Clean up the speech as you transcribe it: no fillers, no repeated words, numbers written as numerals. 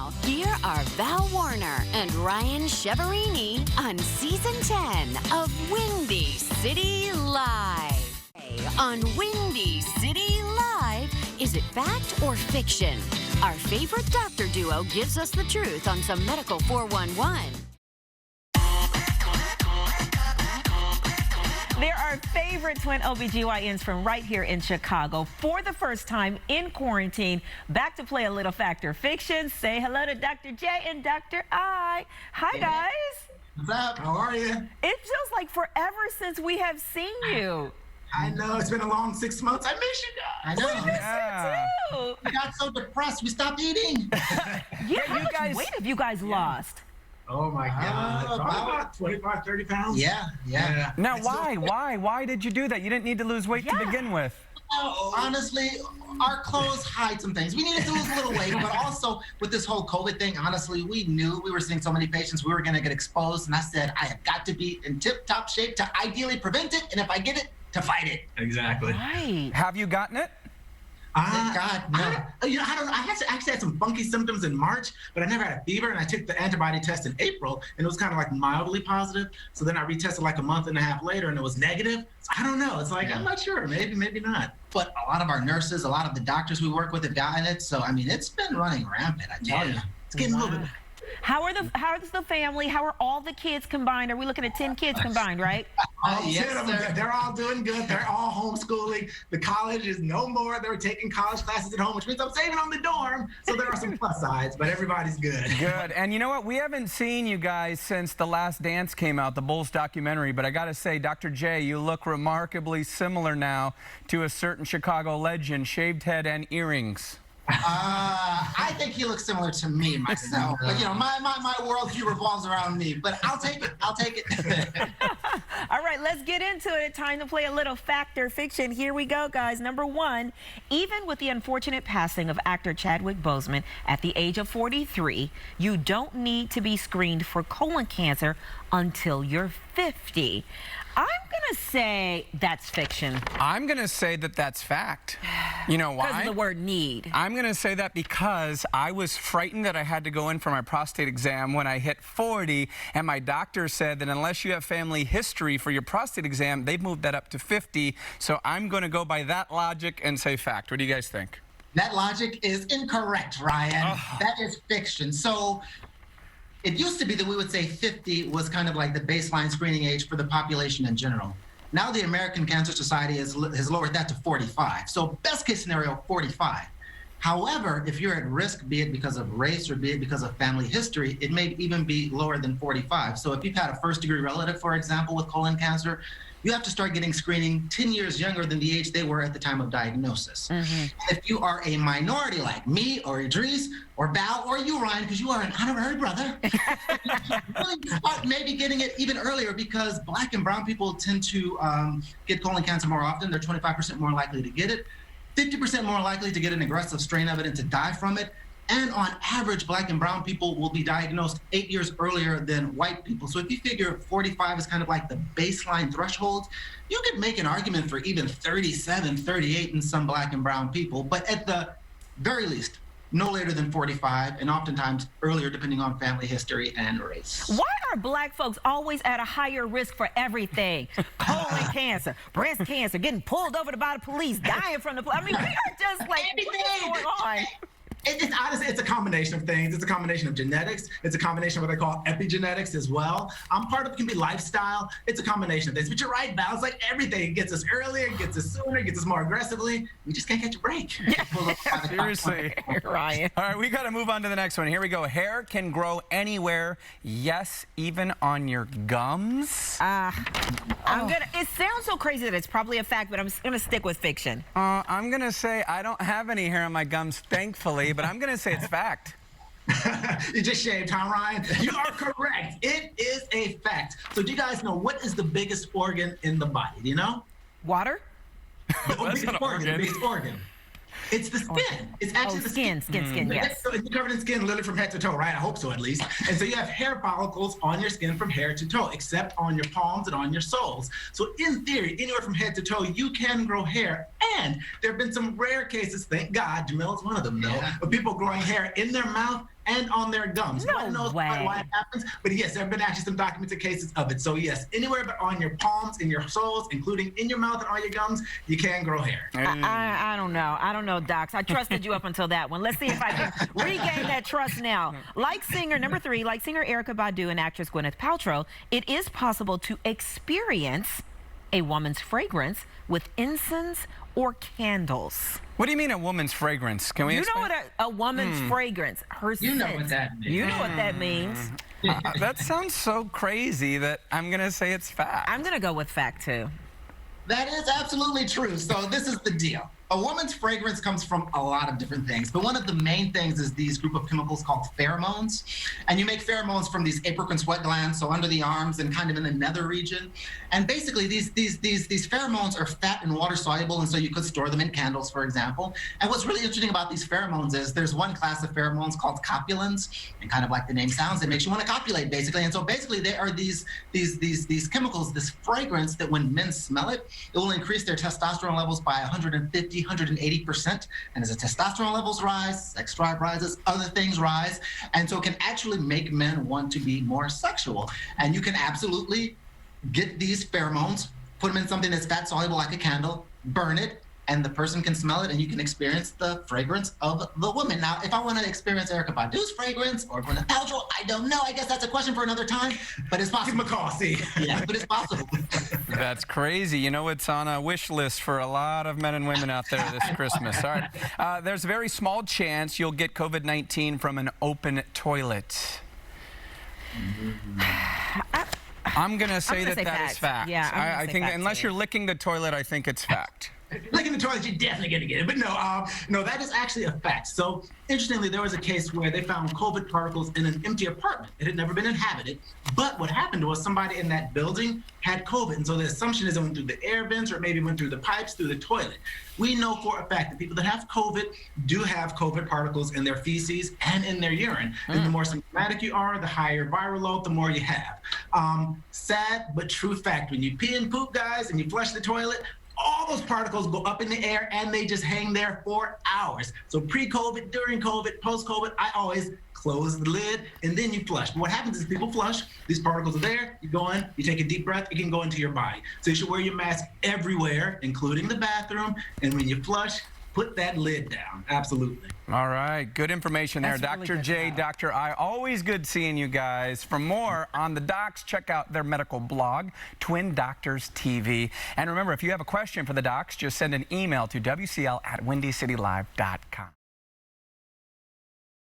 Now, here are Val Warner and Ryan Cheverini on Season 10 of Windy City Live. On Windy City Live, is it fact or fiction? Our favorite doctor duo gives us the truth on some medical 411. They're our favorite twin OBGYNs from right here in Chicago. For the first time in quarantine, back to play a little fact or fiction. Say hello to Dr. J and Dr. I. Hi, guys. What's up? How are you? It feels like forever since we have seen you. I know, it's been a long 6 months. I miss you guys. I know. We miss you too. We got so depressed, we stopped eating. Yeah, how much weight have you guys lost? Oh my God. About 25, 30 pounds. Yeah. Now, why did you do that? You didn't need to lose weight to begin with. Honestly, our clothes hide some things. We needed to lose a little weight, but also with this whole COVID thing, honestly, we knew we were seeing so many patients, we were going to get exposed. And I said, I have got to be in tip-top shape to ideally prevent it. And if I get it, to fight it. Exactly. Right. Have you gotten it? Thank God, no. I don't know. I actually had some funky symptoms in March, but I never had a fever, and I took the antibody test in April, and it was kind of like mildly positive. So then I retested like a month and a half later, and it was negative. So I don't know. It's like, I'm not sure. Maybe not. But a lot of our nurses, a lot of the doctors we work with have gotten it. So, I mean, it's been running rampant, I tell you. It's getting a little bit. How is the family? How are all the kids combined? Are we looking at 10 kids combined, right? Yes, 10 of them. they're all doing good. They're all homeschooling. The college is no more. They're taking college classes at home, which means I'm saving on the dorm. So there are some plus sides, but everybody's good. Good. And you know what? We haven't seen you guys since The Last Dance came out, the Bulls documentary. But I got to say, Dr. J, you look remarkably similar now to a certain Chicago legend, shaved head and earrings. I think he looks similar to me myself, but you know, my worldview revolves around me. But I'll take it. All right, let's get into it. Time to play a little fact or fiction. Here we go, guys. Number one, even with the unfortunate passing of actor Chadwick Boseman at the age of 43, you don't need to be screened for colon cancer until you're 50. I'm gonna say that's fiction. I'm gonna say that that's fact. You know why? Because of the word need. I'm gonna say that because I was frightened that I had to go in for my prostate exam when I hit 40, and my doctor said that unless you have family history for your prostate exam, they've moved that up to 50. So I'm gonna go by that logic and say fact. What do you guys think? That logic is incorrect, Ryan. That is fiction. So it used to be that we would say 50 was kind of like the baseline screening age for the population in general. Now the American Cancer Society has lowered that to 45. So best case scenario, 45. However, if you're at risk, be it because of race or be it because of family history, it may even be lower than 45. So if you've had a first-degree relative, for example, with colon cancer, you have to start getting screening 10 years younger than the age they were at the time of diagnosis. If you are a minority like me or Idris or Val or you, Ryan, because you are an honorary brother, really start maybe getting it even earlier because Black and brown people tend to get colon cancer more often. They're 25% more likely to get it, 50% more likely to get an aggressive strain of it and to die from it. And on average, Black and brown people will be diagnosed 8 years earlier than white people. So if you figure 45 is kind of like the baseline threshold, you could make an argument for even 37, 38 in some Black and brown people. But at the very least, no later than 45, and oftentimes earlier depending on family history and race. Why are Black folks always at a higher risk for everything? Colon cancer, breast cancer, getting pulled over by the police, dying from the police. I mean, we are just like, what is going on? Honestly, it's a combination of things. It's a combination of genetics. It's a combination of what they call epigenetics as well. Part of it can be lifestyle. It's a combination of things. But you're right, Val. It's like everything. It gets us earlier, it gets us sooner, it gets us more aggressively. We just can't catch a break. Seriously. Ryan. All right, we got to move on to the next one. Here we go. Hair can grow anywhere. Yes, even on your gums. It sounds so crazy that it's probably a fact, but I'm gonna stick with fiction. I'm gonna say I don't have any hair on my gums, thankfully, but I'm gonna say it's fact. You just shaved, huh, Ryan? You are correct. It is a fact. So do you guys know what is the biggest organ in the body? Do you know? Water? The biggest organ. It's the skin. It's actually the skin. Skin, yes. So it's covered in skin literally from head to toe, right? I hope so, at least. And so you have hair follicles on your skin from hair to toe, except on your palms and on your soles. So in theory, anywhere from head to toe, you can grow hair. And there have been some rare cases, thank God, Jamil is one of them, though, of people growing hair in their mouth and on their gums. No Nobody knows way. why it happens, but yes, there have been actually some documented cases of it. So yes, anywhere but on your palms, in your soles, including in your mouth and on your gums, you can grow hair. I don't know. I don't know, docs. I trusted you up until that one. Let's see if I can regain that trust now. Like singer, number 3, like singer Erykah Badu and actress Gwyneth Paltrow, it is possible to experience a woman's fragrance with incense or candles. What do you mean a woman's fragrance? Can we You know explain? what a woman's fragrance, her You know scent. what that means. You know what that means. That sounds so crazy that I'm going to say it's fact. I'm going to go with fact, too. That is absolutely true. So this is the deal. A woman's fragrance comes from a lot of different things, but one of the main things is these group of chemicals called pheromones. And you make pheromones from these apocrine sweat glands, so under the arms and kind of in the nether region. And basically these pheromones are fat and water soluble, and so you could store them in candles, for example. And what's really interesting about these pheromones is there's one class of pheromones called copulins, and kind of like the name sounds, it makes you want to copulate, basically. And so basically there are these chemicals, this fragrance that when men smell it, it will increase their testosterone levels by 150–180%. And as the testosterone levels rise, sex drive rises, other things rise. And so it can actually make men want to be more sexual. And you can absolutely get these pheromones, put them in something that's fat soluble like a candle, burn it, and the person can smell it and you can experience the fragrance of the woman. Now, if I want to experience Erykah Badu's fragrance or Gwyneth Paltrow, I don't know. I guess that's a question for another time, but it's possible. Give him a call, see. Yeah, but it's possible. That's crazy. You know, it's on a wish list for a lot of men and women out there this Christmas. All right. There's a very small chance you'll get COVID-19 from an open toilet. I'm going to say that is fact. Yeah, I think unless you're licking the toilet, I think it's fact. Licking the toilet, you're definitely going to get it. But no, that is actually a fact. So interestingly, there was a case where they found COVID particles in an empty apartment. It had never been inhabited. But what happened was somebody in that building had COVID. And so the assumption is it went through the air vents or maybe went through the pipes, through the toilet. We know for a fact that people that have COVID do have COVID particles in their feces and in their urine. And the more symptomatic you are, the higher viral load, the more you have. Sad but true fact. When you pee and poop, guys, and you flush the toilet, all those particles go up in the air and they just hang there for hours. So pre-COVID, during COVID, post-COVID, I always close the lid and then you flush. But what happens is people flush, these particles are there, you go in, you take a deep breath, it can go into your body. So you should wear your mask everywhere, including the bathroom. And when you flush, put that lid down. Absolutely. All right. Good information there. That's really Dr. good J, stuff. Dr. I. Always good seeing you guys. For more on the docs, check out their medical blog, Twin Doctors TV. And remember, if you have a question for the docs, just send an email to WCL@WindyCityLive.com.